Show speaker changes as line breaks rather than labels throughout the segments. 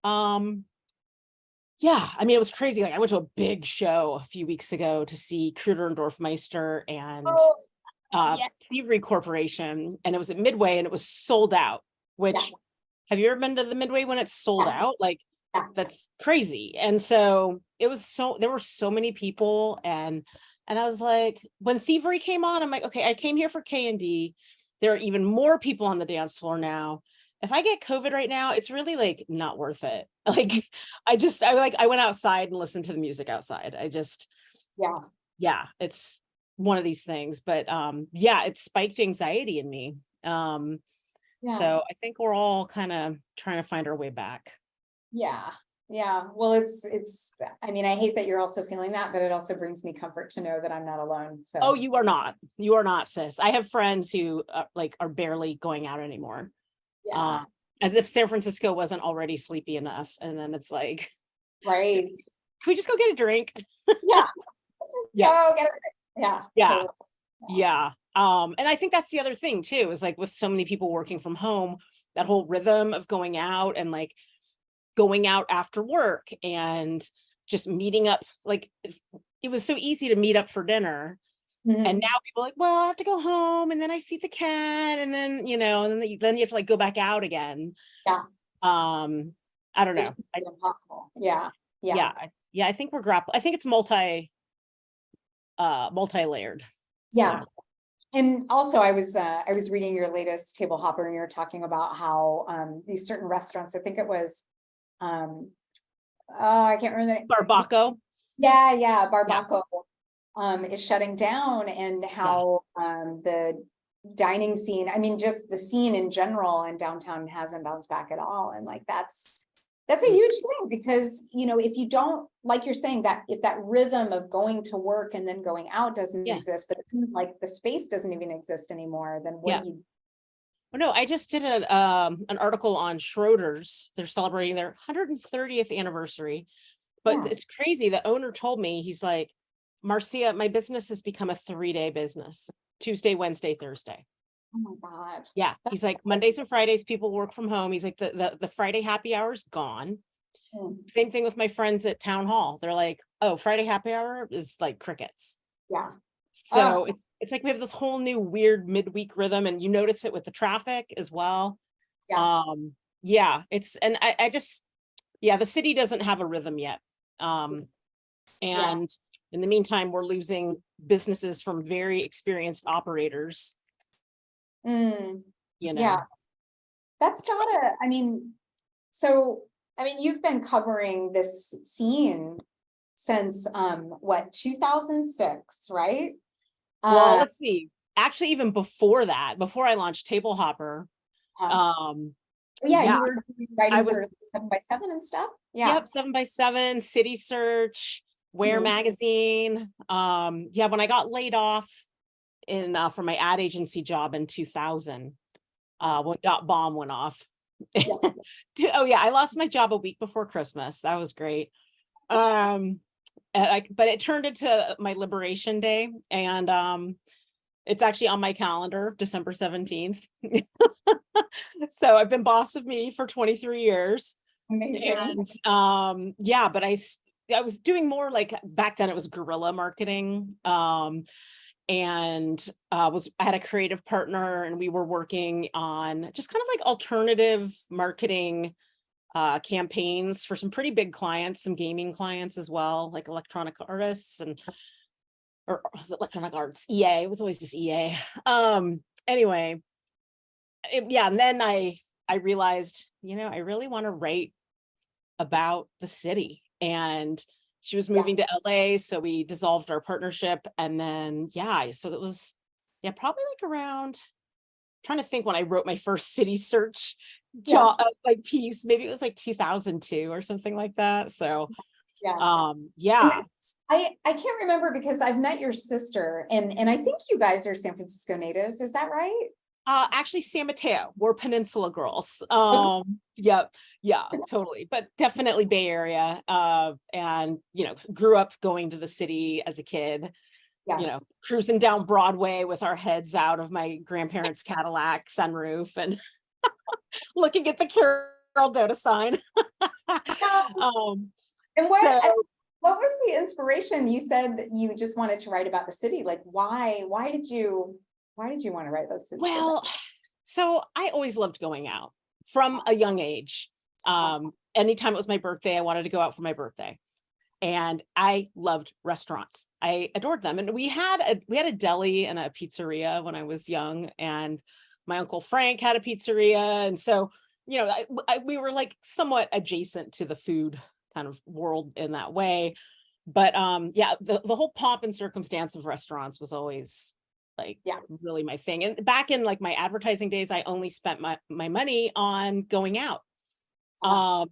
Um, yeah, I mean, it was crazy. Like I went to a big show a few weeks ago to see Kruder and Dorfmeister and
Oh, yeah.
Thievery Corporation, and it was at Midway and it was sold out, which have you ever been to the Midway when it's sold out? Like that's crazy. And so it was there were so many people, and I was like, when Thievery came on, I'm like, okay, I came here for K&D. There are even more people on the dance floor now. If I get COVID right now, it's really like not worth it. Like I went outside and listened to the music outside. Yeah, it's one of these things, but yeah, it spiked anxiety in me. So I think we're all kind of trying to find our way back.
Yeah. Well, I mean, I hate that you're also feeling that, but it also brings me comfort to know that I'm not alone. So,
oh, you are not, sis. I have friends who are barely going out anymore. As if San Francisco wasn't already sleepy enough. And then it's like,
right.
Can we just go get a drink?
Yeah.
Yeah.
Get a drink.
Yeah. Yeah. And I think that's the other thing too, is like with so many people working from home, that whole rhythm of going out and like going out after work and just meeting up. Like it was so easy to meet up for dinner. Mm-hmm. And now people are like, well, I have to go home and then I feed the cat and then, and then you have to like go back out again.
Yeah.
I don't know.
It's impossible. Yeah.
I think we're grappling. I think it's multi-layered.
Yeah. So. And also I was reading your latest Tablehopper, and you're talking about how these certain restaurants, I think it was I can't remember the name.
Barbaco.
Yeah, Barbaco is shutting down, and how the dining scene, I mean, just the scene in general in downtown hasn't bounced back at all. And like that's a huge thing, because if you don't, like you're saying, that if that rhythm of going to work and then going out doesn't exist, but like the space doesn't even exist anymore, then what do you?
Oh, no, I just did an article on Schroeder's. They're celebrating their 130th anniversary, but it's crazy. The owner told me, he's like, Marcia, my business has become a 3-day business: Tuesday, Wednesday, Thursday.
Oh my God.
Yeah. He's like, Mondays and Fridays, people work from home. He's like, the Friday happy hour is gone. Same thing with my friends at Town Hall. They're like, oh, Friday happy hour is like crickets.
Yeah.
So it's like we have this whole new weird midweek rhythm, and you notice it with the traffic as well. Yeah. It's, and I just, the city doesn't have a rhythm yet. And in the meantime, we're losing businesses from very experienced operators.
Yeah, that's gotta, I mean, you've been covering this scene since what, 2006, right?
Well, let's see. Actually, even before that, before I launched Tablehopper,
you were writing for 7x7 and stuff.
Yep, 7x7, City Search, Where Magazine. When I got laid off for my ad agency job in 2000, when .bomb went off. I lost my job a week before Christmas. That was great. But it turned into my Liberation Day, and it's actually on my calendar, December 17th. So I've been boss of me for 23 years.
Amazing.
And but I was doing more, like back then it was guerrilla marketing. And I had a creative partner, and we were working on just kind of like alternative marketing campaigns for some pretty big clients, some gaming clients as well, like electronic artists or electronic arts, EA. It was always just EA. Anyway, and then I realized, I really want to write about the city, and she was moving to LA, so we dissolved our partnership. And then, so that was, probably like around, trying to think when I wrote my first City Search job, like piece, maybe it was like 2002 or something like that. So,
I can't remember, because I've met your sister, and I think you guys are San Francisco natives. Is that right?
Actually, San Mateo. We're Peninsula girls. Totally, but definitely Bay Area. And grew up going to the city as a kid. Cruising down Broadway with our heads out of my grandparents' Cadillac sunroof and looking at the girl Dota sign. Um,
And
so
what was the inspiration? You said you just wanted to write about the city. Like, why did you want to write about the city?
well, so I always loved going out from a young age. Anytime it was my birthday, I wanted to go out for my birthday. And I loved restaurants. I adored them. And we had a deli and a pizzeria when I was young, and my uncle Frank had a pizzeria. And so, we were like somewhat adjacent to the food kind of world in that way. But yeah, the whole pomp and circumstance of restaurants was always like
Yeah.
really my thing. And back in like my advertising days, I only spent my money on going out. Um,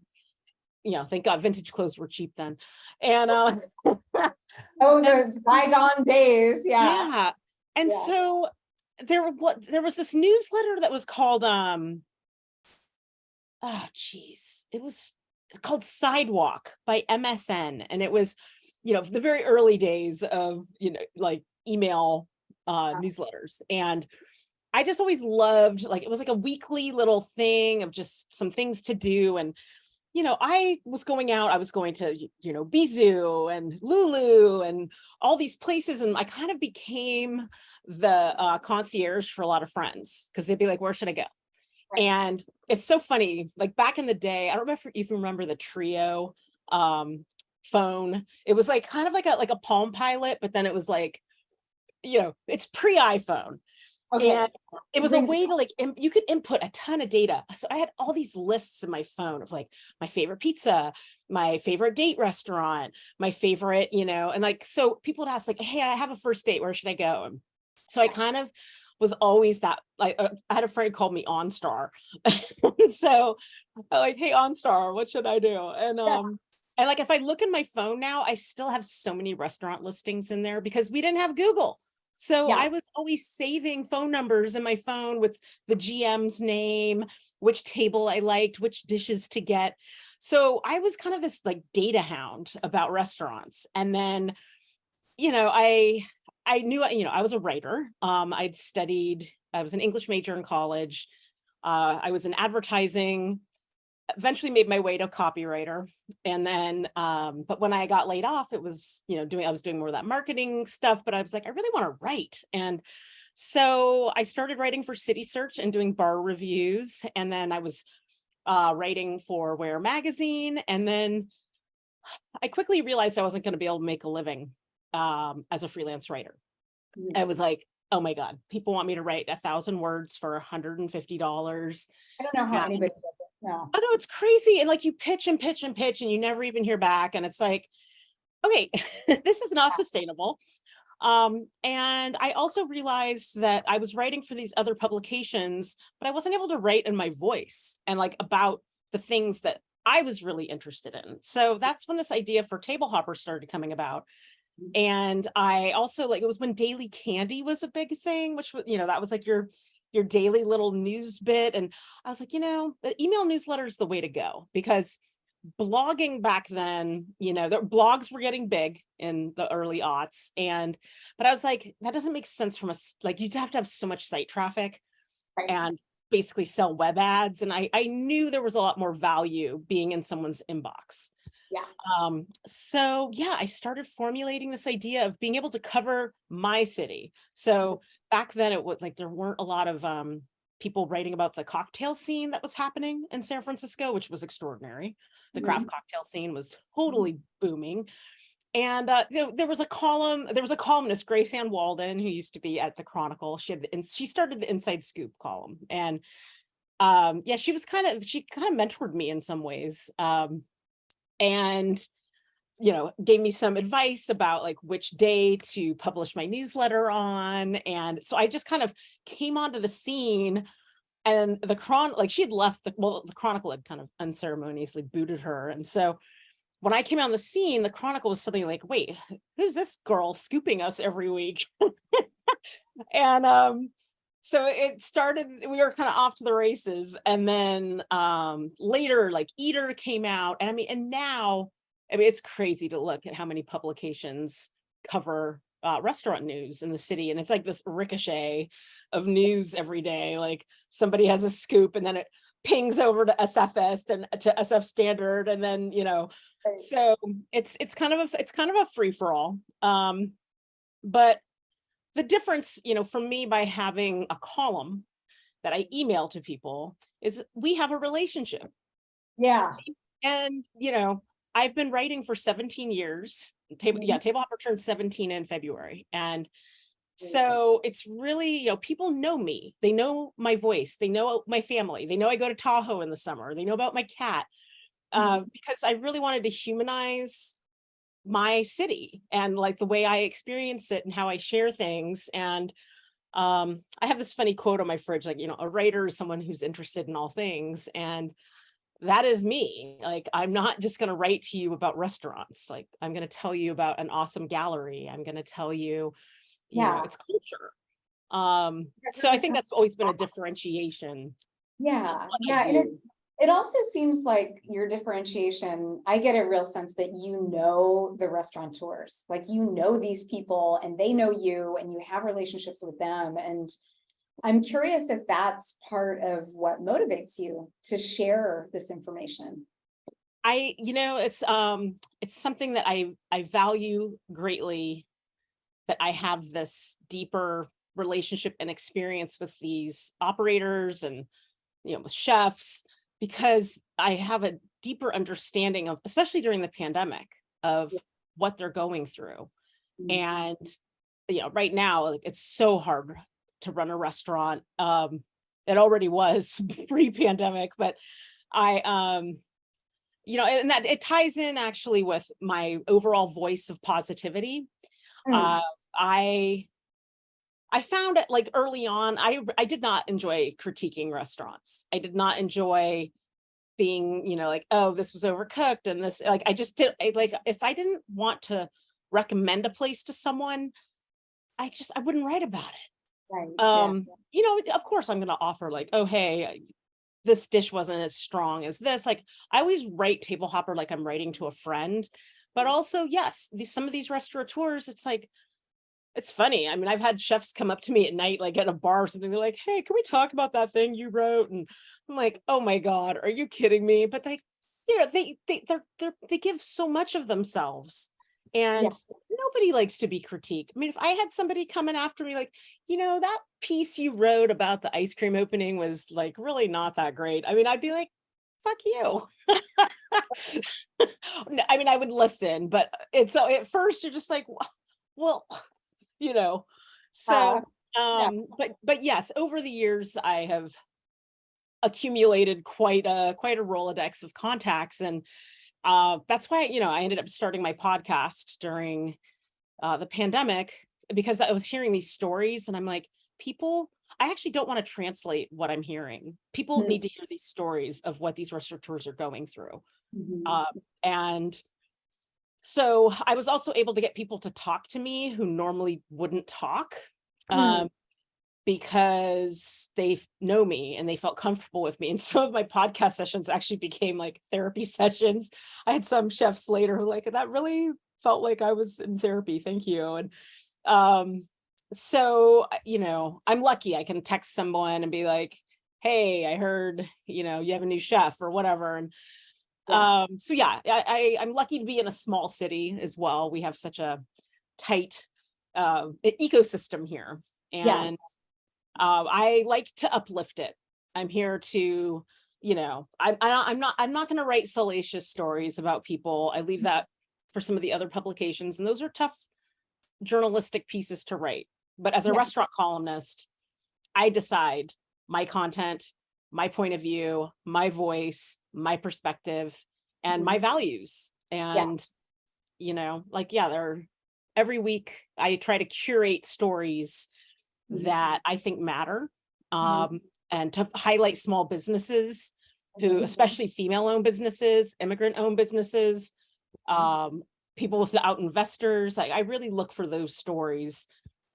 thank God vintage clothes were cheap then. And
Oh, those bygone days. Yeah.
yeah. And
Yeah.
so there was this newsletter that was called oh geez, it was called Sidewalk by MSN. And it was, the very early days of, like email newsletters. And I just always loved, like, it was like a weekly little thing of just some things to do. And I was going out, I was going to, Bizou and Lulu and all these places. And I kind of became the concierge for a lot of friends, because they'd be like, where should I go?
Right.
And it's so funny, like back in the day, I don't remember if you remember the Trio phone. It was like kind of like a Palm Pilot, but then it was like, it's pre-iPhone.
Okay.
And it was a way to like, you could input a ton of data. So I had all these lists in my phone of like my favorite pizza, my favorite date restaurant, my favorite, and like, so people would ask like, hey, I have a first date, where should I go? And so I kind of was always that, like, I had a friend called me OnStar. So I like, hey, OnStar, what should I do? And like, if I look in my phone now, I still have so many restaurant listings in there because we didn't have Google. So I was always saving phone numbers in my phone with the GM's name, which table I liked, which dishes to get. So I was kind of this like data hound about restaurants. And then, I knew, I was a writer. I was an English major in college. I was in advertising, eventually made my way to copywriter. And then, but when I got laid off, it was, I was doing more of that marketing stuff, but I was like, I really want to write. And so I started writing for City Search and doing bar reviews. And then I was writing for Where magazine. And then I quickly realized I wasn't going to be able to make a living as a freelance writer. I was like, oh my God, people want me to write 1,000 words for $150.
I don't know how anybody does it. No.
Oh no, it's crazy. And like you pitch and pitch and pitch and you never even hear back. And it's like, okay, this is not sustainable. And I also realized that I was writing for these other publications, but I wasn't able to write in my voice and like about the things that I was really interested in. So that's when this idea for Tablehopper started coming about. And I also like, it was when Daily Candy was a big thing, which was, that was like your daily little news bit. And I was like, the email newsletter is the way to go, because blogging back then, the blogs were getting big in the early aughts. But I was like, that doesn't make sense from like, you'd have to have so much site traffic and basically sell web ads. And I knew there was a lot more value being in someone's inbox.
Yeah.
So yeah, I started formulating this idea of being able to cover my city. So back then it was like, there weren't a lot of people writing about the cocktail scene that was happening in San Francisco, which was extraordinary. The craft cocktail scene was totally booming. And there was a columnist, Grace Ann Walden, who used to be at the Chronicle. She started the Inside Scoop column. And yeah, she kind of mentored me in some ways. And gave me some advice about like which day to publish my newsletter on. And so I just kind of came onto the scene, and she had left the Chronicle had kind of unceremoniously booted her. And so when I came on the scene, the Chronicle was something like, wait, who's this girl scooping us every week? And so it started, we were kind of off to the races. And then later, like Eater came out. And now, it's crazy to look at how many publications cover restaurant news in the city. And it's like this ricochet of news every day. Like somebody has a scoop, and then pings over to SFist and to SF Standard, and then,
Right.
so it's kind of a free for all. But the difference, for me, by having a column that I email to people, is we have a relationship.
Yeah.
And, I've been writing for 17 years. Tablehopper turned 17 in February. And so it's really, people know me. They know my voice. They know my family. They know I go to Tahoe in the summer. They know about my cat. Because I really wanted to humanize my city and like the way I experience it and how I share things. And I have this funny quote on my fridge, like, a writer is someone who's interested in all things. And that is me. Like, I'm not just going to write to you about restaurants. Like, I'm going to tell you about an awesome gallery. I'm going to tell you, it's culture. So I think that's always been a differentiation.
Yeah. And it also seems like your differentiation, I get a real sense that the restaurateurs, like these people and they know you and you have relationships with them. And I'm curious if that's part of what motivates you to share this information.
It's something that I value greatly, that I have this deeper relationship and experience with these operators and, with chefs, because I have a deeper understanding of, especially during the pandemic, of what they're going through. And, right now, like, it's so hard to run a restaurant. It already was pre-pandemic, but and that it ties in actually with my overall voice of positivity. I found it, like, early on, I did not enjoy critiquing restaurants. I did not enjoy being, like, oh, this was overcooked, and this, like, I just did, like, if I didn't want to recommend a place to someone, I wouldn't write about it.
Right.
Of course I'm going to offer, like, oh, hey, this dish wasn't as strong as this. Like, I always write Tablehopper like I'm writing to a friend, but also, yes, some of these restaurateurs, it's like, it's funny. I mean, I've had chefs come up to me at night, like at a bar or something. They're like, hey, can we talk about that thing you wrote? And I'm like, oh my God, are you kidding me? But they give so much of themselves. And nobody likes to be critiqued. I mean, if I had somebody coming after me, like, that piece you wrote about the ice cream opening was, like, really not that great, I mean, I'd be like, fuck you. No, I mean, I would listen, but it's, so at first you're just like, well, so, but yes, over the years, I have accumulated quite a Rolodex of contacts. And that's why, I ended up starting my podcast during the pandemic, because I was hearing these stories and I'm like, I actually don't want to translate what I'm hearing. People need to hear these stories of what these restaurateurs are going through. And so I was also able to get people to talk to me who normally wouldn't talk, because they know me and they felt comfortable with me. And some of my podcast sessions actually became like therapy sessions. I had some chefs later who like, that really felt like I was in therapy. Thank you. And so, I'm lucky I can text someone and be like, hey, I heard, you have a new chef or whatever. And so yeah, I'm lucky to be in a small city as well. We have such a tight ecosystem here. And I like to uplift it. I'm here to, I'm not going to write salacious stories about people. I leave that for some of the other publications, and those are tough journalistic pieces to write. But as a restaurant columnist, I decide my content, my point of view, my voice, my perspective, and my values. And, every week I try to curate stories that I think matter, and to highlight small businesses who, especially female-owned businesses, immigrant-owned businesses, people without investors. I really look for those stories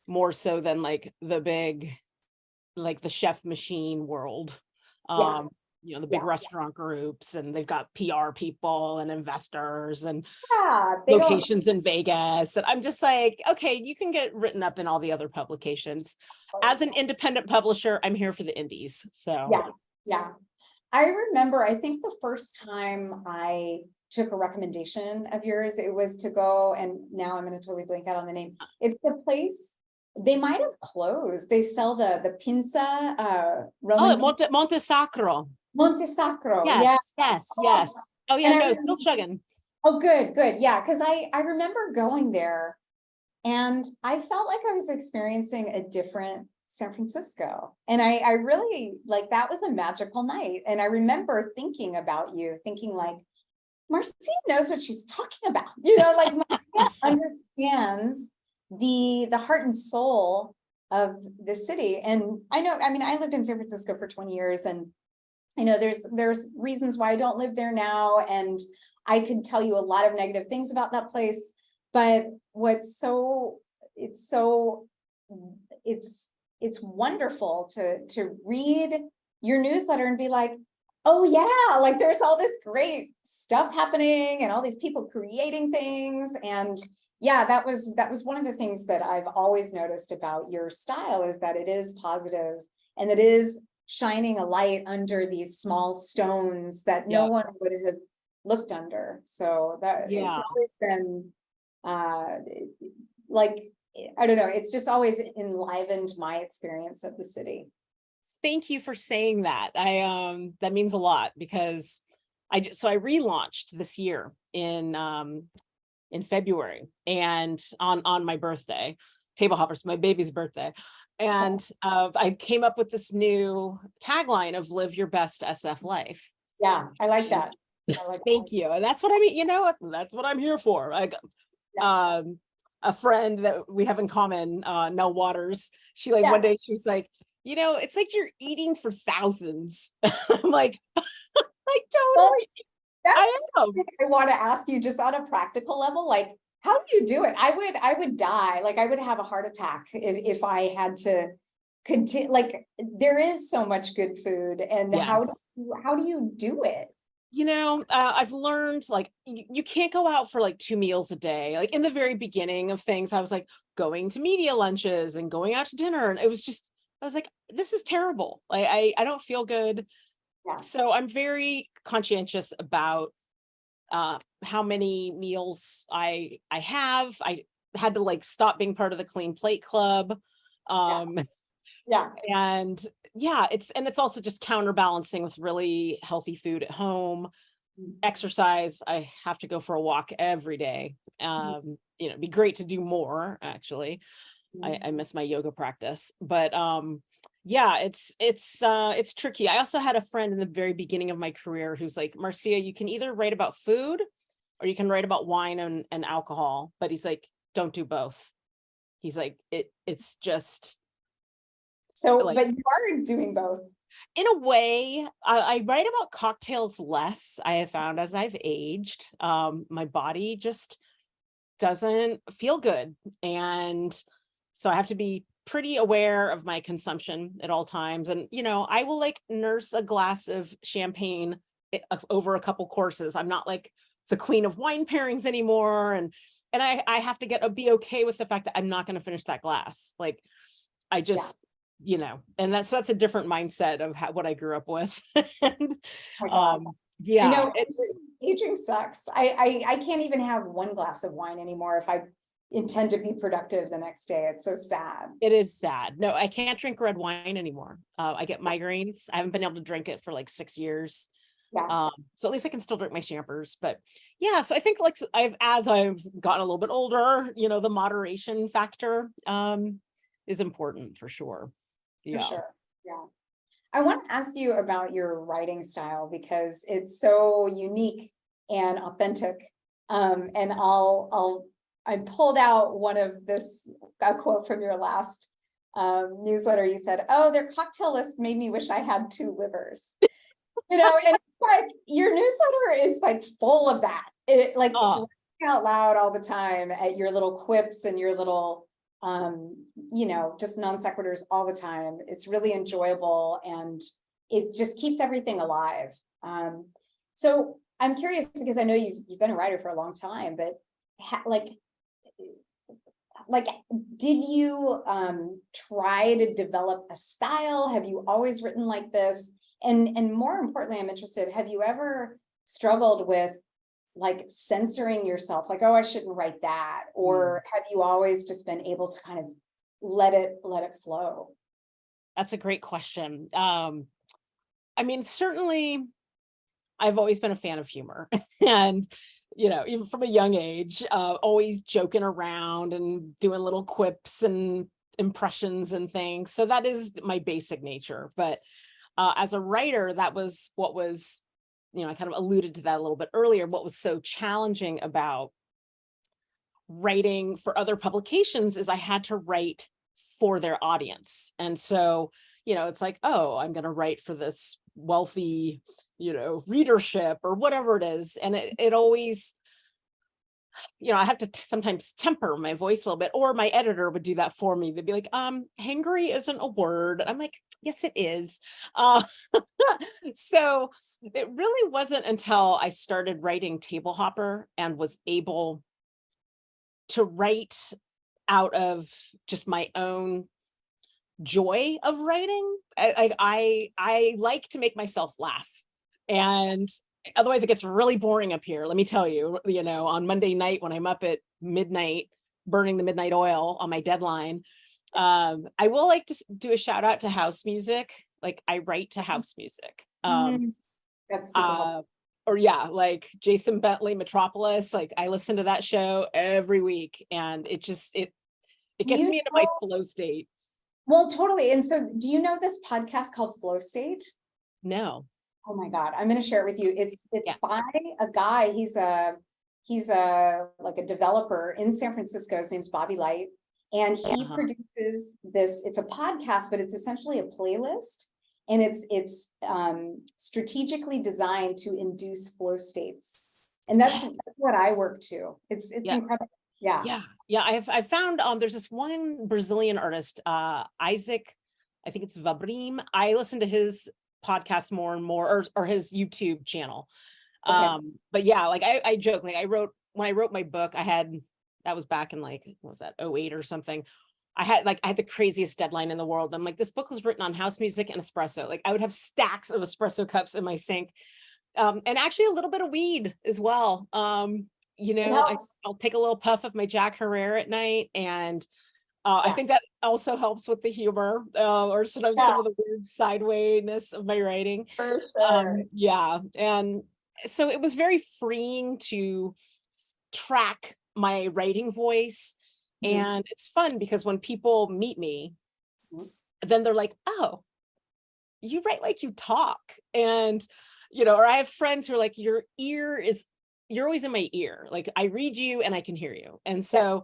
more so than like the big, like the chef machine world. The big restaurant groups, and they've got PR people and investors and locations in Vegas. And I'm just like, okay, you can get written up in all the other publications. As an independent publisher, I'm here for the indies. So
yeah. I remember, I think the first time I took a recommendation of yours, it was to go, and now I'm going to totally blank out on the name. It's the place, they might have closed. They sell the pinza,
Oh,
Roman
Monte Sacro.
Monte Sacro. Yeah.
Yes, yes, yes. Oh yeah,
And
no, still chugging.
oh, good. Yeah. Cause I remember going there and I felt like I was experiencing a different San Francisco. And I really like, that was a magical night. And I remember thinking about you, thinking like, Marcia knows what she's talking about. Like Marcia understands the heart and soul of the city. And I know, I mean, I lived in San Francisco for 20 years, and I know there's reasons why I don't live there now. And I could tell you a lot of negative things about that place. But what's so, it's wonderful to read your newsletter and be like, oh yeah, like there's all this great stuff happening and all these people creating things. And yeah, that was one of the things that I've always noticed about your style, is that it is positive and it is shining a light under these small stones that no one would have looked under. So that it's always been like, I don't know, it's just always enlivened my experience of the city.
Thank you for saying that. That means a lot, because I relaunched this year in February, and on my birthday. Tablehopper's my baby's birthday. And I came up with this new tagline of "Live your best SF life."
Yeah, I like that.
Thank you. And that's what I mean, that's what I'm here for. A friend that we have in common, Nell Waters, she one day she was like, it's like you're eating for thousands. I'm like, I totally,
I want to ask you, just on a practical level, like, how do you do it? I would die. Like, I would have a heart attack if I had to continue. Like, there is so much good food, and how do you do it?
I've learned, like, you can't go out for like 2 meals a day. Like in the very beginning of things, I was like going to media lunches and going out to dinner. And I was like, this is terrible. Like, I don't feel good. Yeah. So I'm very conscientious about how many meals I have. I had to like stop being part of the Clean Plate Club. And it's also just counterbalancing with really healthy food at home. Exercise, I have to go for a walk every day. It'd be great to do more, actually. I miss my yoga practice, but it's tricky. I also had a friend in the very beginning of my career who's like, Marcia, you can either write about food or you can write about wine and alcohol, but he's like, don't do both. He's like, it's just
so like, but you are doing both.
In a way. I write about cocktails less, I have found, as I've aged. My body just doesn't feel good. And so I have to be pretty aware of my consumption at all times. And, I will like nurse a glass of champagne over a couple courses. I'm not like the queen of wine pairings anymore. And I have to be okay with the fact that I'm not going to finish that glass. Like, I just, and that's a different mindset of what I grew up with. And,
aging sucks. I can't even have one glass of wine anymore if I intend to be productive the next day. It's so sad.
It is sad. No, I can't drink red wine anymore. I get migraines. I haven't been able to drink it for like 6 years. So at least I can still drink my champers. But so I think like as I've gotten a little bit older, the moderation factor is important for sure.
For sure. Yeah. I want to ask you about your writing style, because it's so unique and authentic. And I pulled out a quote from your last newsletter. You said, "Oh, their cocktail list made me wish I had 2 livers." And it's like your newsletter is like full of that. It like out loud all the time at your little quips and your little just non sequiturs all the time. It's really enjoyable and it just keeps everything alive. So I'm curious, because I know you've been a writer for a long time, but did you try to develop a style? Have you always written like this? And more importantly, I'm interested, have you ever struggled with like censoring yourself? Like, oh, I shouldn't write that. Or have you always just been able to kind of let it flow?
That's a great question. I mean, certainly I've always been a fan of humor and, even from a young age, always joking around and doing little quips and impressions and things. So that is my basic nature. But as a writer, that was what was, I kind of alluded to that a little bit earlier. What was so challenging about writing for other publications is I had to write for their audience. And so, it's like, oh, I'm going to write for this wealthy, readership or whatever it is. And it always, I have to sometimes temper my voice a little bit, or my editor would do that for me. They'd be like, hangry isn't a word. I'm like, yes, it is. So it really wasn't until I started writing Tablehopper and was able to write out of just my own joy of writing. I like to make myself laugh, and otherwise it gets really boring up here. Let me tell you, on Monday night when I'm up at midnight burning the midnight oil on my deadline, I will like to do a shout out to house music. Like I write to house music.
That's super helpful.
Or yeah, like Jason Bentley Metropolis. Like I listen to that show every week, and it
Do
gets
you
me into my
know-
flow state.
Well, totally. And so do you know this podcast called Flow State?
No.
Oh my God, I'm going to share it with you. It's
Yeah.
by a guy. He's a like a developer in San Francisco. His name's Bobby Light. And he produces this, it's a podcast, but it's essentially a playlist. And it's strategically designed to induce flow states. And that's what I work to. It's incredible. Yeah.
Yeah. I've found there's this one Brazilian artist, Isaac, I think it's Vabrim. I listen to his podcast more and more, or his YouTube channel. But yeah, like I joke, like when I wrote my book, that was back in like, what was that, 08 or something. I had the craziest deadline in the world. I'm like, this book was written on house music and espresso. Like I would have stacks of espresso cups in my sink. And actually a little bit of weed as well. I'll take a little puff of my Jack Herrera at night, and I think that also helps with the humor, or sometimes some of the weird sidewayness of my writing.
For sure.
Yeah. And so it was very freeing to track my writing voice. And it's fun because when people meet me, then they're like, oh, you write like you talk. And, or I have friends who are like, you're always in my ear. Like I read you and I can hear you. And so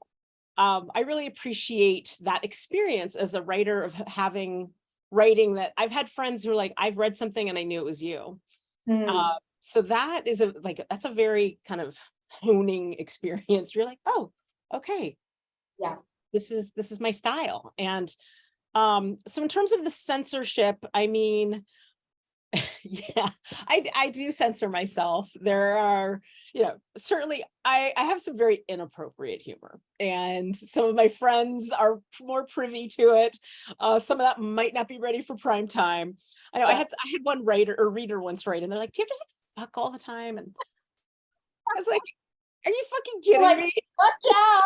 I really appreciate that experience as a writer of writing that I've had friends who are like, I've read something and I knew it was you. So that is that's a very kind of honing experience. You're like, oh, okay.
Yeah.
This is my style. And so in terms of the censorship, I mean, yeah, I do censor myself. There are, certainly I have some very inappropriate humor, and some of my friends are more privy to it. Some of that might not be ready for prime time. I know I had one writer or reader once write, and they're like, do you just like fuck all the time? And I was like, are you fucking kidding me?
Fuck yeah.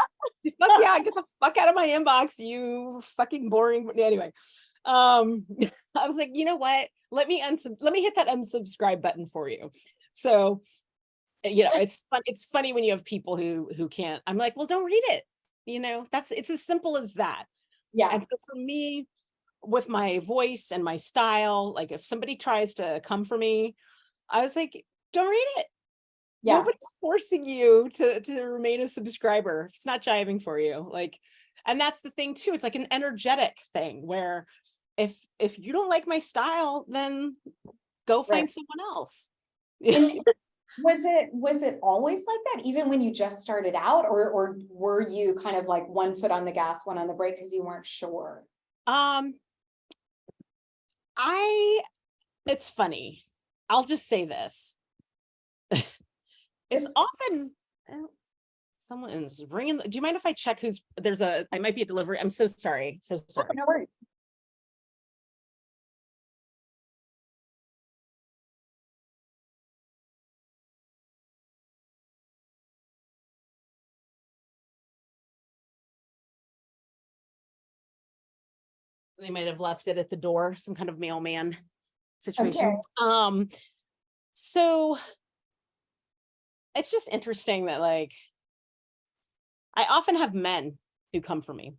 Fuck yeah, get the fuck out of my inbox, you fucking boring. Anyway, I was like, you know what? Let me hit that unsubscribe button for you. So, it's fun. It's funny when you have people who can't. I'm like, well, don't read it. It's as simple as that.
Yeah.
And so for me, with my voice and my style, like if somebody tries to come for me, I was like, don't read it.
Yeah.
Nobody's forcing you to remain a subscriber. It's not jiving for you. Like, and that's the thing too. It's like an energetic thing where if you don't like my style, then go find someone else.
Was it always like that, even when you just started out, or were you kind of like one foot on the gas, one on the brake because you weren't sure?
It's funny. I'll just say this. It's often someone is ringing. Do you mind if I check I might be a delivery. I'm so sorry. So sorry.
No worries.
They might have left it at the door, some kind of mailman
Okay.
situation. So it's just interesting that like I often have men who come for me.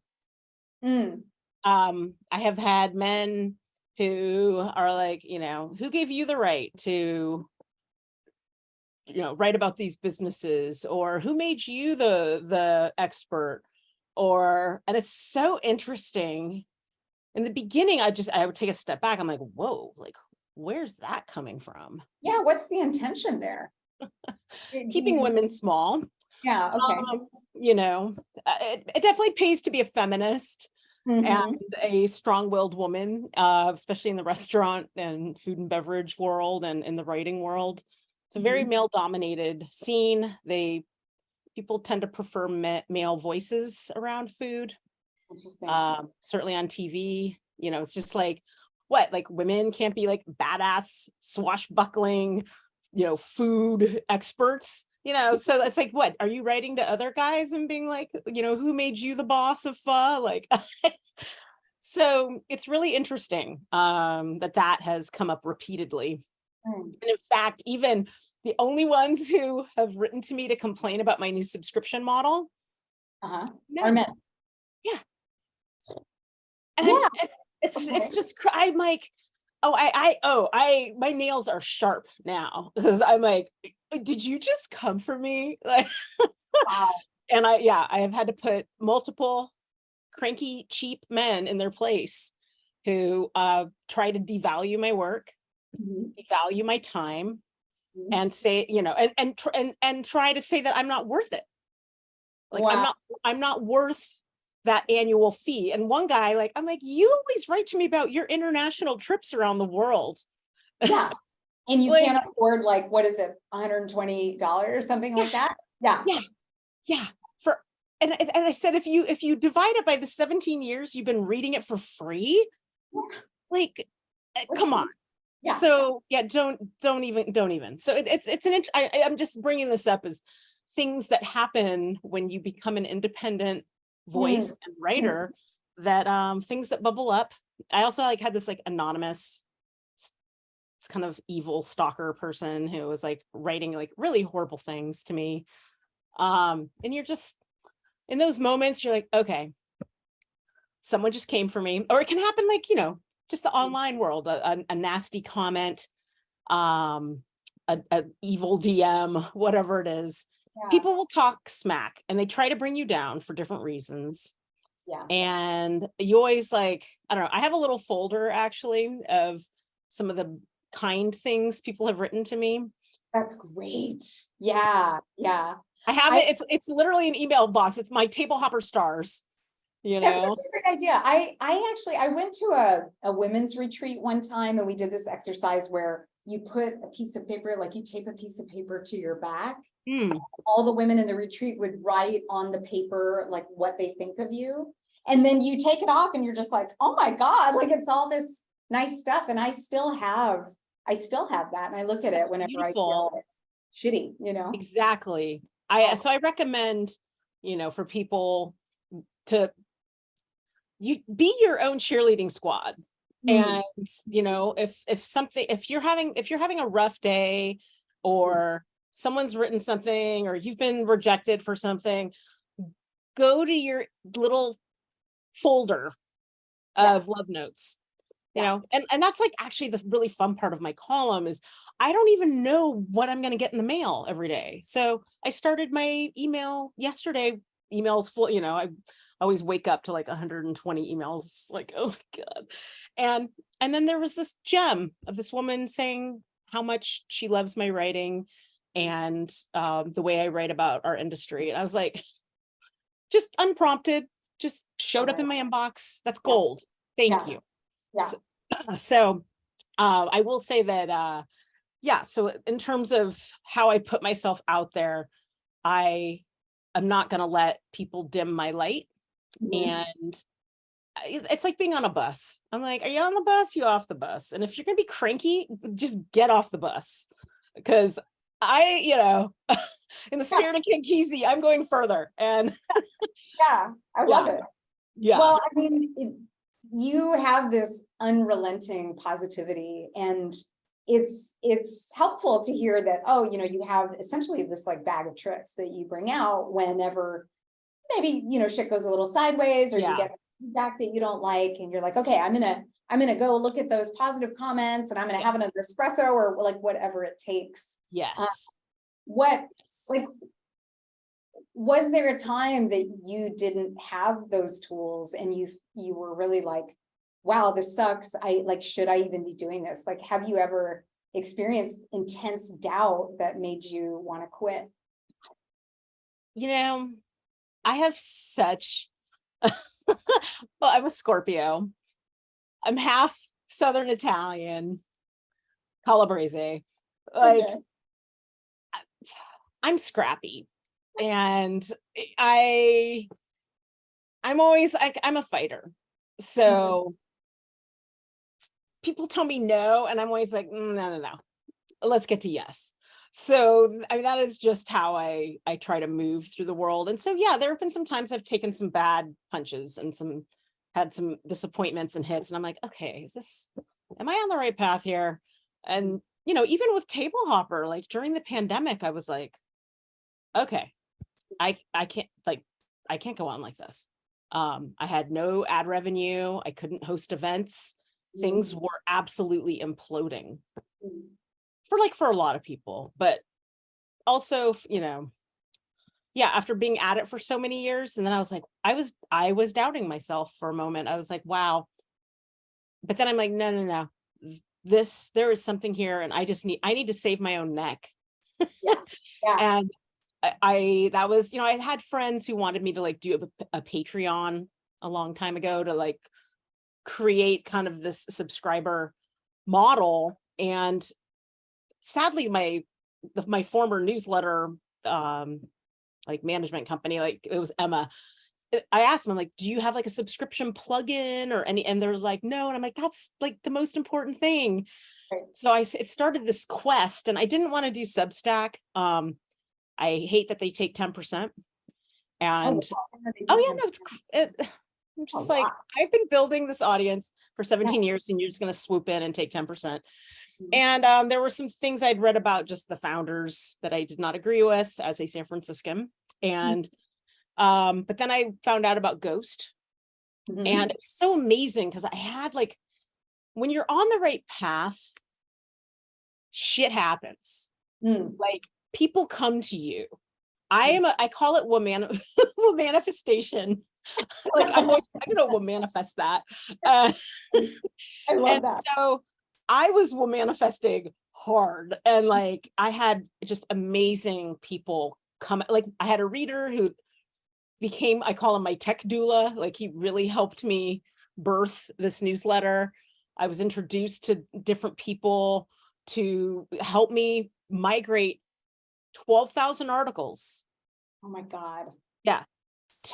Mm,
I have had men who are like, who gave you the right to, write about these businesses, or who made you the expert, and it's so interesting. In the beginning, I would take a step back. I'm like, whoa, like, where's that coming from?
yeah, what's the intention there?
Keeping women small.
Yeah, okay.
It definitely pays to be a feminist and
Mhm.
a strong-willed woman, especially in the restaurant and food and beverage world and in the writing world. It's a very
Mhm.
male-dominated scene. People tend to prefer male voices around food.
Interesting.
Certainly on TV, it's just like, what, like women can't be like badass, swashbuckling, food experts, so it's like, what, are you writing to other guys and being like, who made you the boss of pho? Like, so it's really interesting that has come up repeatedly.
Mm.
And in fact, even the only ones who have written to me to complain about my new subscription model,
Uh-huh. Are
men.
men.
Yeah. And
Yeah.
it's just, I'm like, my nails are sharp now, because I'm like, did you just come for me? Like,
Wow.
and I have had to put multiple cranky, cheap men in their place who try to devalue my work,
Mhm.
devalue my time,
Mhm.
and say, and try to say that I'm not worth it. Like,
Wow.
I'm not worth that annual fee. And one guy, like, I'm like, you always write to me about your international trips around the world.
Yeah. And you
Like,
can't afford, like, what is it, $120 or something
yeah,
like that? Yeah.
yeah, yeah. For and I said, if you divide it by the 17 years you've been reading it for free, like,
What's
come
the,
on.
yeah.
So yeah, don't even. So I'm just bringing this up as things that happen when you become an independent
Mm.
voice and
Mm.
writer, that things that bubble up. I also like had this like anonymous, kind of evil stalker person who was like writing like really horrible things to me. And you're just, in those moments, you're like, okay, someone just came for me. Or it can happen like, just the online world, a nasty comment, um, a evil DM, whatever it is.
Yeah.
People will talk smack and they try to bring you down for different reasons.
Yeah.
And you always like, I don't know, I have a little folder actually of some of the kind things people have written to me.
That's great. Yeah. Yeah.
I have
I,
it, it's literally an email box. It's my Tablehopper stars,
that's such a great idea. I went to a women's retreat one time, and we did this exercise where you put a piece of paper, like you tape a piece of paper to your back.
Mm.
All the women in the retreat would write on the paper, like what they think of you. And then you take it off and you're just like, oh my God, like it's all this nice stuff. And I still have that. And I look at it whenever I
Beautiful.
feel shitty,
Exactly.
Oh,
So I recommend, for people to be your own cheerleading squad.
mm,
And if you're having a rough day, or someone's written something, or you've been rejected for something, go to your little folder
yeah,
of love notes,
yeah.
and that's like actually the really fun part of my column is I don't even know what I'm going to get in the mail every day. So I started my email yesterday. Emails full, I always wake up to like 120 emails, like, oh my God. And then there was this gem of this woman saying how much she loves my writing and the way I write about our industry. And I was like, just unprompted, just showed up in my inbox. That's
Yeah,
gold. Thank
yeah,
you.
yeah.
So I will say that so in terms of how I put myself out there, I am not going to let people dim my light.
Mhm.
And it's like being on a bus. I'm like, are you on the bus? You off the bus? And if you're going to be cranky, just get off the bus, because in the
Yeah,
spirit of King Kesey, I'm going further. And
yeah, I love
yeah,
it.
yeah.
Well, I mean, you have this unrelenting positivity, and it's helpful to hear that, oh, you have essentially this like bag of tricks that you bring out whenever maybe, shit goes a little sideways, or you
Yeah.
get feedback that you don't like, and you're like, okay, I'm gonna go look at those positive comments, and I'm gonna
Yeah.
have another espresso, or like whatever it takes.
Yes.
What, like,
Yes.
was there a time that you didn't have those tools, and you were really like, wow, this sucks, I like, should I even be doing this? Like, have you ever experienced intense doubt that made you want to quit?
I have such, well, I'm a Scorpio. I'm half Southern Italian, Calabrese. Like,
Okay.
I'm scrappy, and I I'm always like, I'm a fighter.
Mhm.
So people tell me no, and I'm always like, no, no, no. Let's get to yes. So I mean, that is just how I try to move through the world. And so yeah, there have been some times I've taken some bad punches and had some disappointments and hits, and I'm like, okay, am I on the right path here? And even with Tablehopper, like during the pandemic, I was like, okay, I can't, like, I can't go on like this. I had no ad revenue. I couldn't host events. Things
Mhm.
were absolutely imploding
Mhm.
for a lot of people, but also, yeah, after being at it for so many years, and then I was like, I was doubting myself for a moment. I was like, wow. But then I'm like, no, no, no. There is something here, and I need to save my own neck.
Yeah, yeah.
And that was, I had friends who wanted me to like do a Patreon a long time ago to like create kind of this subscriber model. And sadly, my former newsletter, um, like management company, like it was Emma. I asked them, I'm like, do you have like a subscription plugin or any? And they're like, no. And I'm like, that's like the most important thing.
Right.
So it started this quest, and I didn't want to do Substack. I hate that they take 10%.
Oh,
And
wow. How they
oh
take
yeah,
them?
no, I'm
A
just like,
lot.
I've been building this audience for
Yeah.
17 years, and you're just going to swoop in and take 10%.
Mhm.
And there were some things I'd read about just the founders that I did not agree with as a San Franciscan. And but then I found out about Ghost, and
Mhm.
it's so amazing because I had like, when you're on the right path, shit happens.
Mm.
Like, people come to you.
Mm.
I call it manifestation. Like, I'm gonna manifest that. Uh,
I love
and
that.
so I was manifesting hard, and like I had just amazing people come. Like, I had a reader who became, I call him my tech doula. Like, he really helped me birth this newsletter. I was introduced to different people to help me migrate 12,000 articles,
Oh my God.
yeah,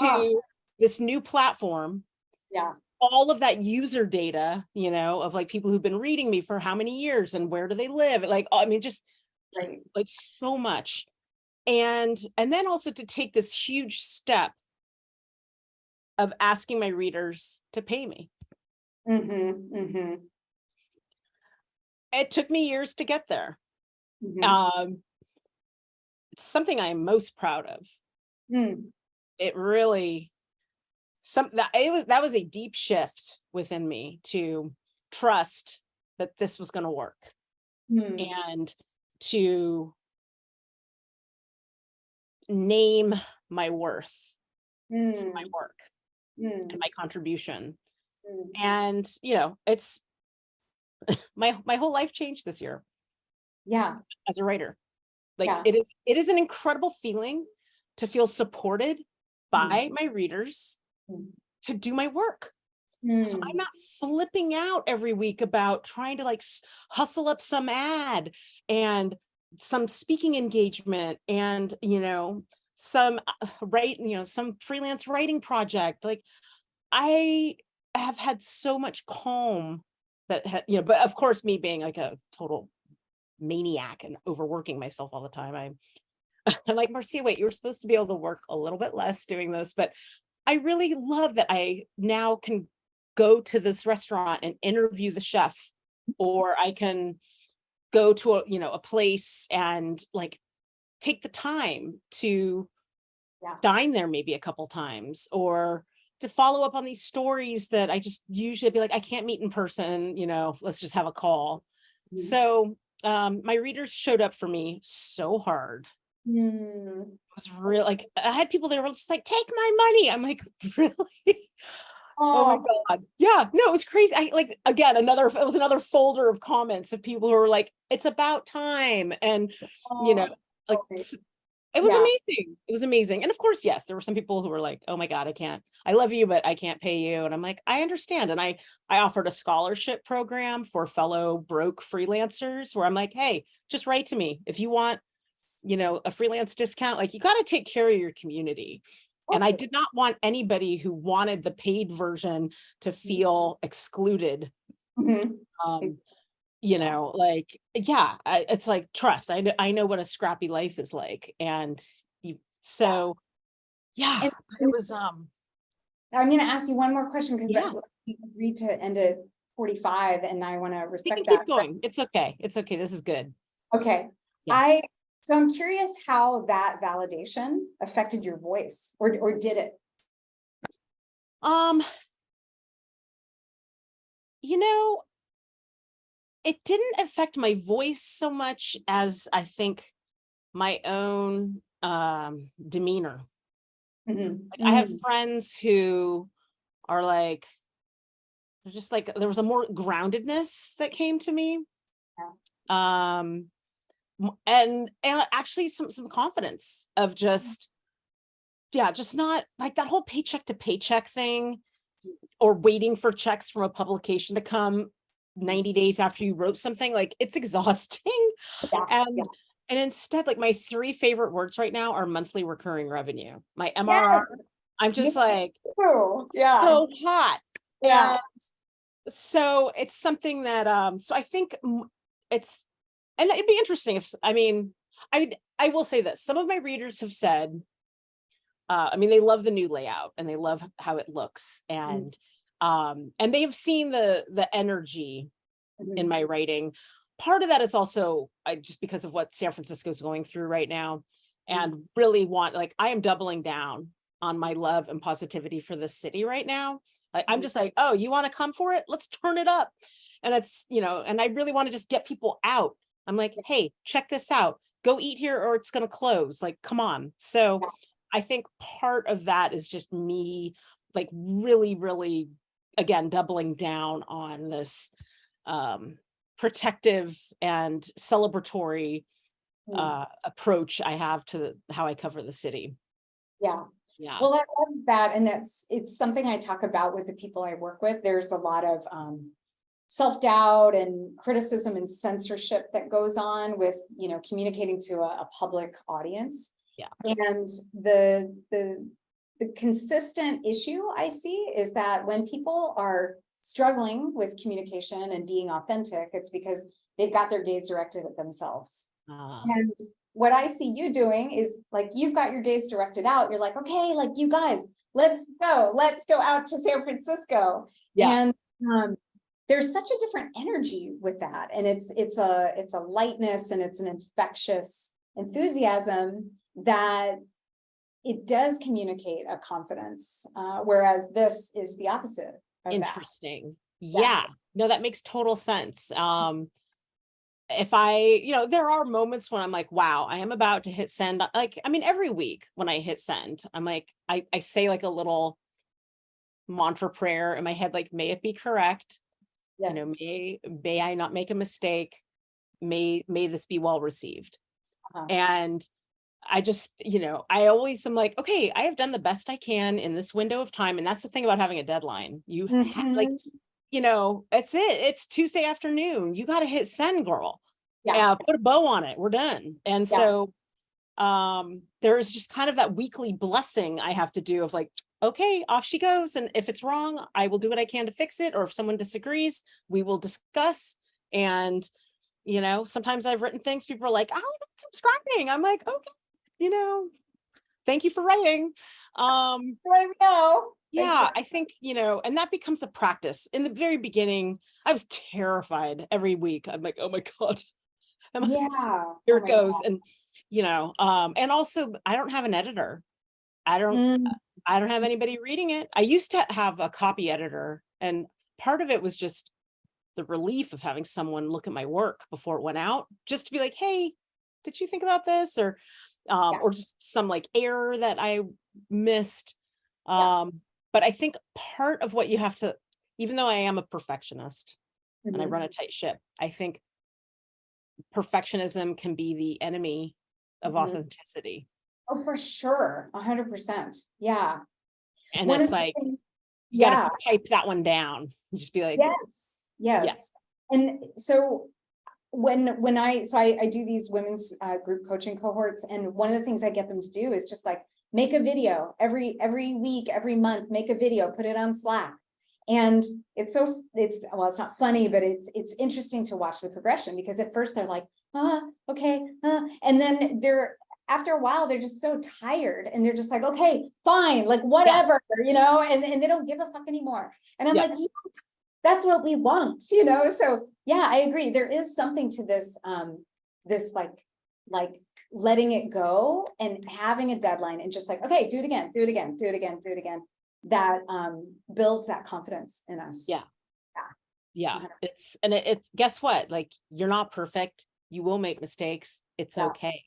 Ah,
to this new platform.
yeah.
All of that user data, of like people who've been reading me for how many years and where do they live, like, I mean, just
Right.
like so much. And then also to take this huge step of asking my readers to pay me.
Mm-hmm. Mm-hmm.
It took me years to get there.
Mm-hmm.
um it's something I'm most proud of.
Mm.
It really, that was a deep shift within me to trust that this was going to work,
Mm.
and to name my worth for my
Mm.
work and
Mm.
my contribution.
Mm.
And it's my whole life changed this year
Yeah.
as a writer. Like,
Yeah.
it is an incredible feeling to feel supported
Mm.
by my readers
Mm.
to do my work. So I'm
Mm.
not flipping out every week about trying to like hustle up some ad and some speaking engagement and some some freelance writing project. Like, I have had so much calm that but of course, me being like a total maniac and overworking myself all the time, I'm like, Marcia, wait, you were supposed to be able to work a little bit less doing this. But I really love that I now can go to this restaurant and interview the chef, or I can go to a, a place and like take the time to dine there maybe a couple times, or to follow up on these stories that I just usually be like, I can't meet in person, let's just have a call. So my readers showed up for me so hard. It was real. Like, I had people that were just like, take my money. I'm like, really? Oh my God. Yeah, no, it was crazy. I like, again, it was another folder of comments of people who were like, it's about time. And, like, it was amazing. It was amazing. And of course, yes, there were some people who were like, oh my God, I love you, but I can't pay you. And I'm like, I understand. And I offered a scholarship program for fellow broke freelancers where I'm like, hey, just write to me. If you want, a freelance discount, like, you got to take care of your community. And I did not want anybody who wanted the paid version to feel excluded. Like, yeah, it's like, trust. I know what a scrappy life is like. And it was,
I'm going to ask you one more question, because we agreed to end at 45 and I want to respect that.
Keep going. It's okay. It's okay. This is good.
Okay. Yeah. So I'm curious how that validation affected your voice, or did it?
It didn't affect my voice so much as I think my own demeanor. Like, I have friends who are like, they're just like, there was a more groundedness that came to me. And actually some confidence of just not like that whole paycheck to paycheck thing, or waiting for checks from a publication to come 90 days after you wrote something. Like, it's exhausting. And instead, like, my 3 favorite words right now are monthly recurring revenue. My MRR, I'm just like, so hot. And so it's something that, so I think it's, and it'd be interesting if, I will say this, some of my readers have said, they love the new layout and they love how it looks. And they have seen the energy in my writing. Part of that is also just because of what San Francisco is going through right now, and really I am doubling down on my love and positivity for this city right now. Like, I'm just like, oh, you want to come for it? Let's turn it up. And it's, and I really want to just get people out. I'm like, hey, check this out. Go eat here or it's going to close. Like, come on. So I think part of that is just me, like, really, really, again, doubling down on this protective and celebratory approach I have to how I cover the city.
Yeah. Well, I love that. And it's something I talk about with the people I work with. There's a lot of self-doubt and criticism and censorship that goes on with, communicating to a public audience. And the consistent issue I see is that when people are struggling with communication and being authentic, it's because they've got their gaze directed at themselves. And what I see you doing is, like, you've got your gaze directed out. You're like, okay, like, you guys, let's go out to San Francisco. And there's such a different energy with that. And it's a lightness, and it's an infectious enthusiasm that it does communicate a confidence, whereas this is the opposite of
interesting that. No, that makes total sense. If I, there are moments when I'm like, wow, I am about to hit send. Like, every week when I hit send, I'm like, I say like a little mantra prayer in my head, like, may it be correct. May I not make a mistake. May this be well received. And I just, I always am like, okay, I have done the best I can in this window of time. And that's the thing about having a deadline. You like, it's it's Tuesday afternoon. You got to hit send, girl. Put a bow on it. We're done. And so there is just kind of that weekly blessing I have to do of like, okay, off she goes. And if it's wrong, I will do what I can to fix it. Or if someone disagrees, we will discuss. And, sometimes I've written things, people are like, oh, I'm not subscribing. I'm like, okay, thank you for writing.
I know.
Yeah, I think, and that becomes a practice. In the very beginning, I was terrified every week. I'm like, oh my God,
Yeah.
here
Oh
it
my God.
goes. And, and also I don't have an editor. I don't,
Mm,
I don't have anybody reading it. I used to have a copy editor, and part of it was just the relief of having someone look at my work before it went out, just to be like, hey, did you think about this?
yeah.
Or just some like error that I missed.
Yeah.
But I think part of what you have to, even though I am a perfectionist and I
Mhm.
run a tight ship, I think perfectionism can be the enemy of
Mhm.
authenticity.
Oh, for sure. 100%. Yeah.
And
One of
it's
the
like,
things,
you got to
yeah.
pipe that one down. Just be like,
Yes.
yeah,
Yes. And so when I do these women's group coaching cohorts, and one of the things I get them to do is just like make a video every week, every month, make a video, put it on Slack. And it's not funny, but it's interesting to watch the progression, because at first they're like, okay, and then after a while, they're just so tired, and they're just like, okay, fine, like
yeah,
whatever, and they don't give a fuck anymore. And I'm
yeah,
like, yeah, that's what we want, so yeah, I agree, there is something to this, this like letting it go and having a deadline, and just like, okay, do it again, do it again, do it again, do it again, that builds that confidence in us.
yeah,
Yeah.
yeah.
100%.
It's guess what? Like, you're not perfect. You will make mistakes. It's
Yeah.
okay.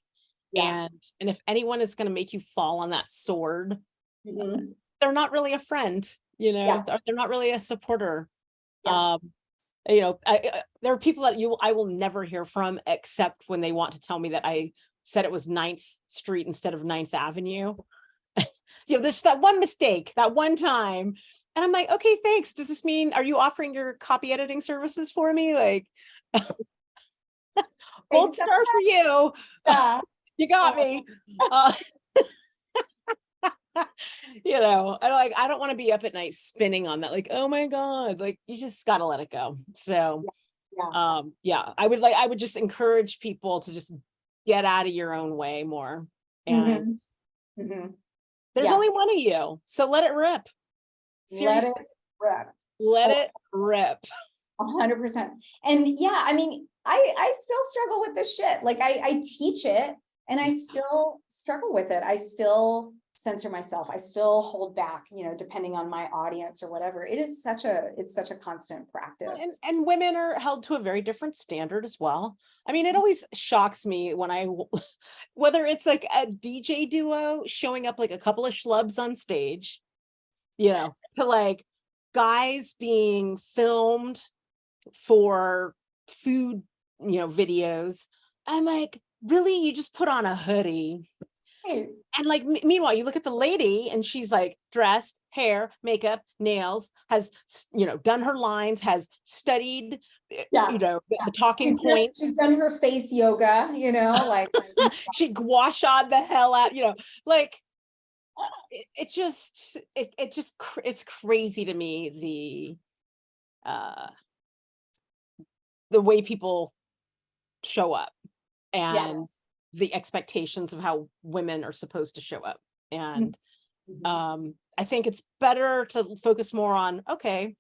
Yeah.
And if anyone is going to make you fall on that sword,
Mhm.
they're not really a friend,
Yeah.
they're not really a supporter.
Yeah.
Um, there are people that I will never hear from, except when they want to tell me that I said it was 9th Street instead of 9th Avenue. There's that one mistake, that one time. And I'm like, okay, thanks. Does this mean, are you offering your copy editing services for me? Like, gold
Thanks.
star for you.
Yeah.
You got me. Uh, I don't want to be up at night spinning on that. Like, oh my God, like you just got to let it go. So,
Yeah.
yeah, I would just encourage people to just get out of your own way more. And
Mhm. Mhm.
there's
Yeah.
only one of you. So let it rip.
Let it
Seriously,
rip.
let it rip.
100%. And yeah, I mean, I still struggle with this shit. Like I teach it, and I still struggle with it. I still censor myself. I still hold back, depending on my audience or whatever. It's such a constant
Well,
practice.
and women are held to a very different standard as well. I mean, it always shocks me when whether it's like a DJ duo showing up like a couple of schlubs on stage, to like guys being filmed for food, videos. I'm like, really? You just put on a hoodie.
Hey,
And like, meanwhile, you look at the lady and she's like dressed, hair, makeup, nails, has, done her lines, has studied,
yeah.
the talking
She's
points.
done her face yoga, like
She gua sha'd the hell out, like it's crazy to me, the way people show up
yeah.
and the expectations of how women are supposed to show up. And
Mhm.
I think it's better to focus more on, okay,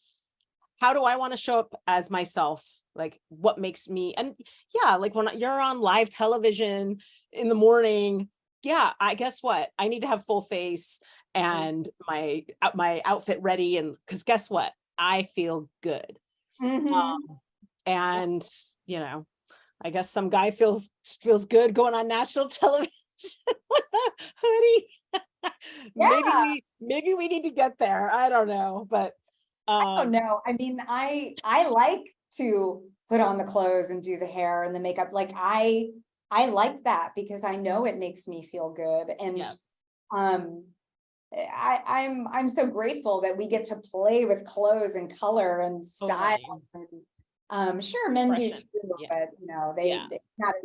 how do I want to show up as myself? Like what makes me, and yeah, like when you're on live television in the morning, yeah, I guess what? I need to have full face and my outfit ready. And because guess what? I feel good.
Mhm. Yeah.
And, you know, I guess some guy feels good going on national television with a hoodie.
Yeah.
Maybe we need to get there. I don't know, but
I don't know. I mean, I like to put on the clothes and do the hair and the makeup. Like I like that because I know it makes me feel good. And
yeah,
um I'm so grateful that we get to play with clothes and color and style.
totally.
And, sure, men do
Expression.
too,
Yeah,
but
yeah.
they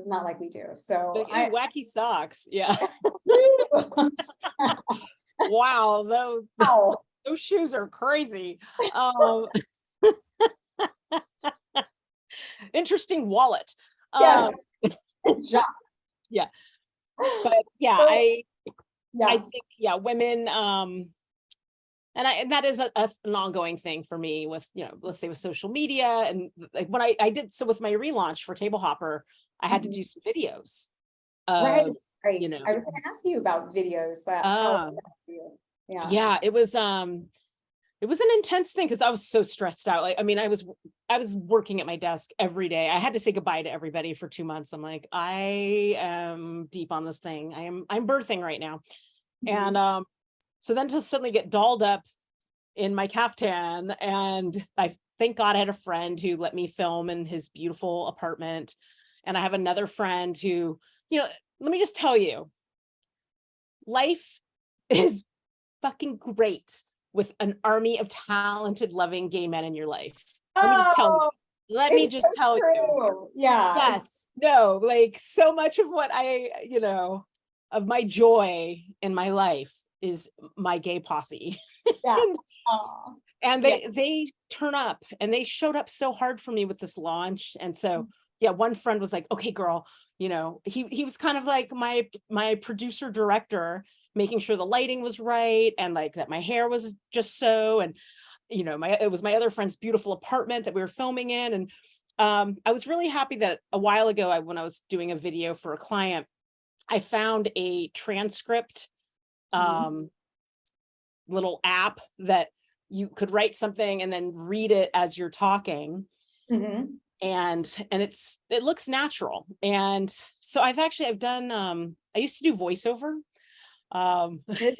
not like we do. So
Like, ooh, wacky socks. Yeah.
wow.
Wow, those shoes are crazy. Um, interesting wallet.
Yes,
Um,
good job.
yeah, but yeah,
So
I
yeah.
think, yeah, women, And that is an ongoing thing for me with, let's say with social media. And like when I did, so with my relaunch for Tablehopper, I had to
Mhm.
do some videos
Right,
of,
right. I was gonna ask you about videos that, how was
uh,
that for you? Yeah.
yeah, it was an intense thing because I was so stressed out. Like, I mean, I was working at my desk every day. I had to say goodbye to everybody for 2 months. I'm like, I am deep on this thing. I'm birthing right now.
Mhm.
And so then to suddenly get dolled up in my caftan, and I thank God I had a friend who let me film in his beautiful apartment. And I have another friend who, let me just tell you, life is fucking great with an army of talented, loving gay men in your life. Let me just tell you.
Oh,
Let me
it's so
just tell you.
true. Yeah, it's
Yes. No, like so much of what of my joy in my life is my gay posse.
yeah.
and
Oh,
and
yeah.
they turn up, and they showed up so hard for me with this launch. And so,
Mm-hmm.
yeah, one friend was like, okay, girl, he was kind of like my producer director, making sure the lighting was right, and like that my hair was just so, and it was my other friend's beautiful apartment that we were filming in. And I was really happy that a while ago, when I was doing a video for a client, I found a transcript little app that you could write something and then read it as you're talking.
Mm-hmm.
And it looks natural. And so I've done, I used to do voiceover.
Did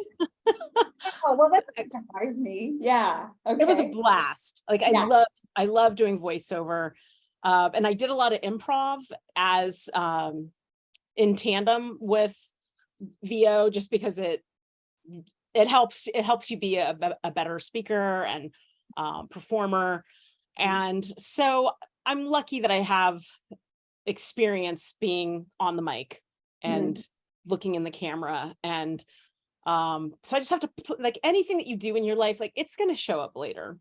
Oh, well, that doesn't surprise me. Yeah.
It was a
Okay.
blast. Like
Yeah.
I love doing voiceover. And I did a lot of improv as in tandem with VO, just because it helps you be a better speaker and performer. And so I'm lucky that I have experience being on the mic and
Mhm.
looking in the camera. And so I just have to put, like, anything that you do in your life, like, it's going to show up later.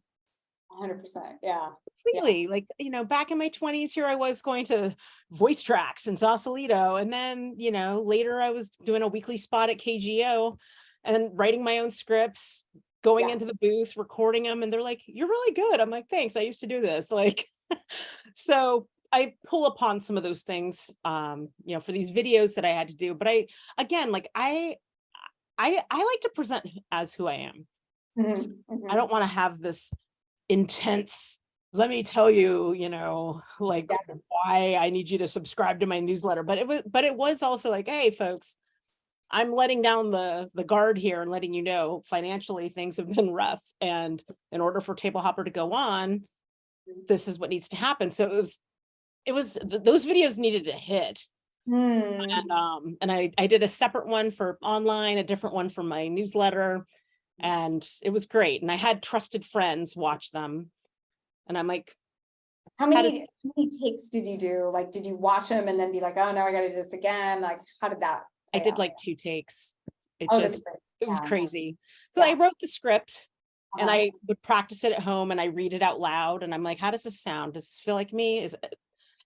100%. Yeah. Yeah.
Completely. Like, back in my 20s, here I was going to Voice Tracks in Sausalito. And then, later I was doing a weekly spot at KGO and writing my own scripts, going
Yeah.
into the booth, recording them. And they're like, you're really good. I'm like, thanks. I used to do this. Like, so I pull upon some of those things, for these videos that I had to do. But again, like I like to present as who I am. So
Mhm.
I
Mhm.
don't want to have this intense, let me tell you, like,
Yeah.
why I need you to subscribe to my newsletter. But it was also like, hey folks, I'm letting down the guard here and letting you know financially things have been rough. And in order for Tablehopper to go on, this is what needs to happen. So those videos needed to hit.
Hmm.
And I did a separate one for online, a different one for my newsletter, and it was great. And I had trusted friends watch them. And I'm like,
How
how does
many, how many takes did you do? Like, did you watch them and then be like, oh no, I gotta do this again? Like, how did that
I
play
did
out?
like 2 takes.
Oh, that's great.
It was
Yeah.
crazy. So I
Yeah.
wrote the script and
Uh-huh.
I would practice it at home and I read it out loud. And I'm like, how does this sound? Does this feel like me?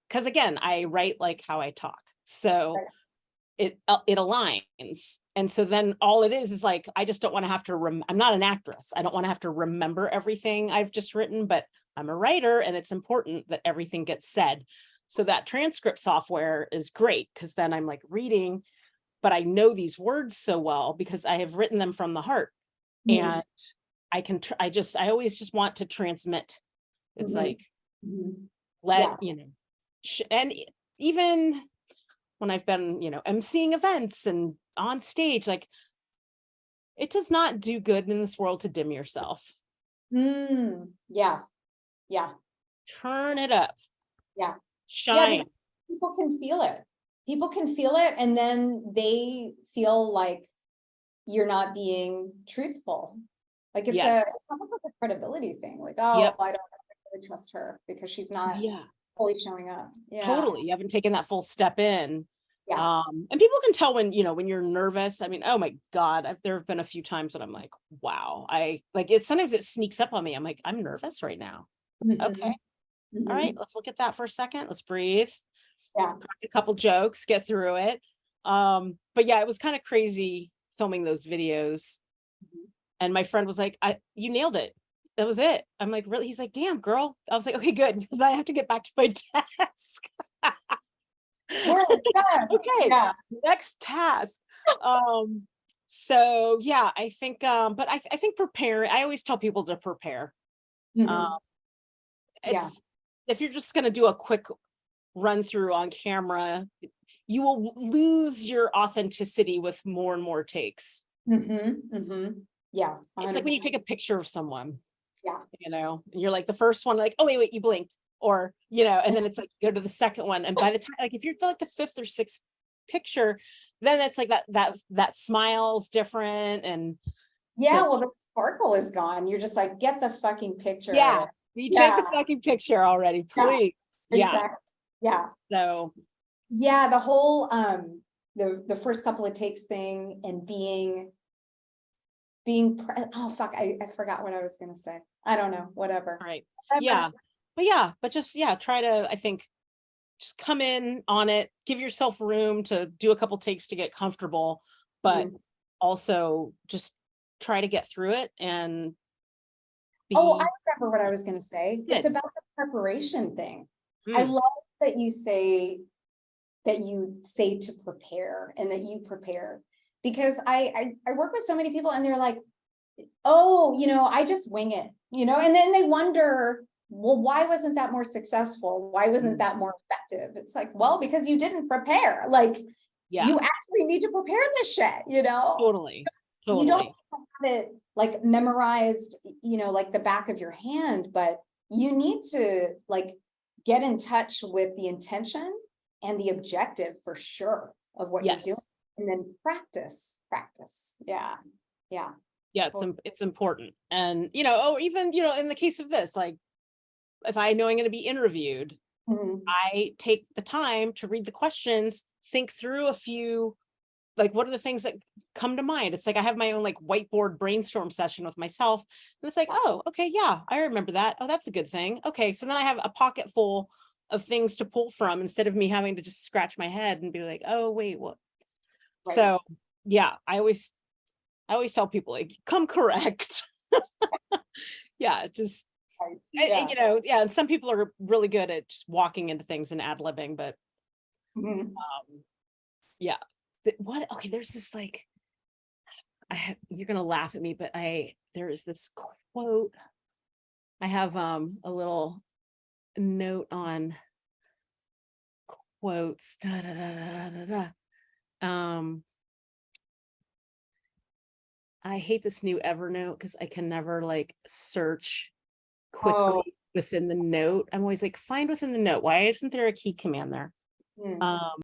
Because again, I write like how I talk. So
Right.
it aligns. And so then all it is like, I just don't want to have to I'm not an actress. I don't want to have to remember everything I've just written, but I'm a writer and it's important that everything gets said. So that transcript software is great because then I'm like reading, but I know these words so well because I have written them from the heart.
Mhm.
And I always just want to transmit. It's
Mhm.
like,
Mhm.
let,
Yeah.
and even when I've been, emceeing events and on stage, like, it does not do good in this world to dim yourself.
Yeah. Yeah.
Turn it up,
Yeah. Yeah, because
shine.
people can feel it. People can feel it, and then they feel like you're not being truthful. Like
Yes.
it's almost like a credibility thing. Like, oh,
Yep.
I don't really trust her because she's not
Yeah.
fully showing up. Yeah.
Totally. You haven't taken that full step in.
Yeah.
And people can tell when you're nervous. I mean, oh my God, there have been a few times that I'm like, wow, sometimes it sneaks up on me. I'm like, I'm nervous right now. Okay.
Mhm.
All right.
Mhm.
Let's look at that for a second. Let's breathe,
Yeah.
crack a couple jokes, get through it. But yeah, it was kind of crazy filming those videos. And my friend was like, you nailed it. That was it. I'm like, really? He's like, damn, girl. I was like, okay, good. Because I have to get back to my desk.
We're done.
Okay,
Yeah.
next task. So yeah, I think, but I think prepare, I always tell people to prepare. Um,
Mhm. Yeah.
it's, if you're just going to do a quick run through on camera, you will lose your authenticity with more and more takes.
Yeah.
It's like when you
100%.
take a picture of someone,
Yeah.
and you're like the first one, like, oh wait, you blinked, or and then it's like you go to the second one, and by the time, like if you're like the fifth or sixth picture, then it's like that smile's different, and
Yeah,
so
well, the sparkle is gone. You're just like, get the fucking
yeah,
picture.
you take
Yeah,
the fucking picture already,
yeah,
please. Yeah.
exactly. Yeah.
So
Yeah, the whole the first couple of takes thing and oh fuck, I forgot what I was gonna say. I don't know, whatever.
all right.
Whatever.
Yeah. But just try to, I think, just come in on it, give yourself room to do a couple takes to get comfortable, but
Mhm.
also just try to get through it and
Oh, I
be
remember what I was gonna say. It's
good.
about the preparation thing. I
Mm,
love that you say to prepare and that you prepare, because I work with so many people and they're like, oh, I just wing it, and then they wonder, well, why wasn't that more successful? Why wasn't
mm.
that more effective? It's like, well, because you didn't prepare. Like,
Yeah,
you actually need to prepare this shit.
totally.
You don't
Totally.
have it like memorized, like the back of your hand, but you need to like get in touch with the intention and the objective for sure of what you're doing.
Yes.
And then practice. Yeah. Yeah.
Yeah,
Totally.
it's important. And or even, in the case of this, like if I know I'm going to be interviewed,
Mhm.
I take the time to read the questions, think through a few, like what are the things that come to mind. It's like I have my own like whiteboard brainstorm session with myself, and it's like, oh, okay, yeah, I remember that. Oh, that's a good thing. Okay, so then I have a pocket full of things to pull from, instead of me having to just scratch my head and be like, oh wait, what.
Right.
So yeah, I always tell people, like, come correct. Yeah, just
Right.
and,
Yeah.
yeah, and some people are really good at just walking into things and ad-libbing, but
Mhm.
yeah. What, okay, there's this like, you're gonna laugh at me, but there is this quote. I have a little note on quotes. Da, da, da, da, da, da. I hate this new Evernote because I can never like search
Oh.
quickly within the note. I'm always like, find within the note. Why isn't there a key command there?
Mm.
Um,